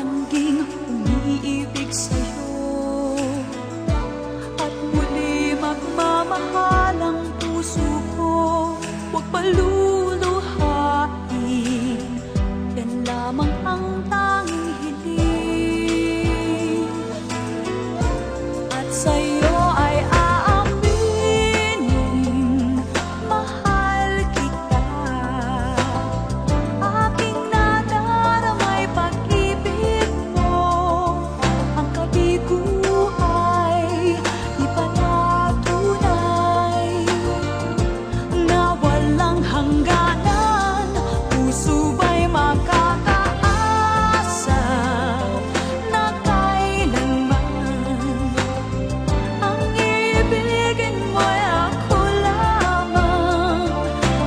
tatangging umiibig sa'yo, at muli magmamahal ang puso ko. Huwag paluluhain, yan lamang ang tanging hiling. At sa'yo ay aaminin, mahal kita. Aking nadaramay pag-ibig mo, ang kabiguan ipanatunay na walang hangganan. Puso ba'y makakaasa na kailanman ang ibigin mo'y ako lamang,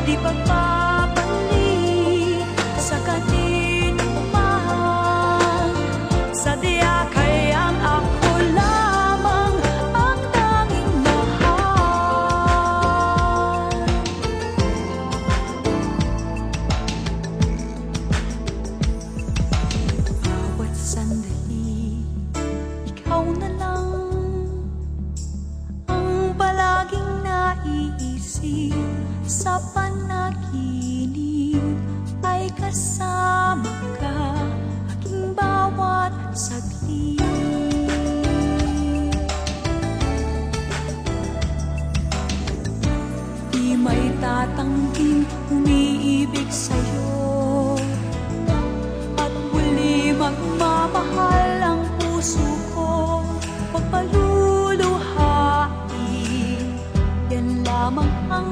di pagpapali sa kanino man. Sadya kayang ako lamang ang tanging mahal. Bawat sandali, ikaw na lang ang palaging naiisip. Sa panaginip ay kasama ka, aking bawat saglit. Di may tatangging umiibig sa'yo, at muli magmamahal ang puso ko. Huwag paluluhain, yan lamang ang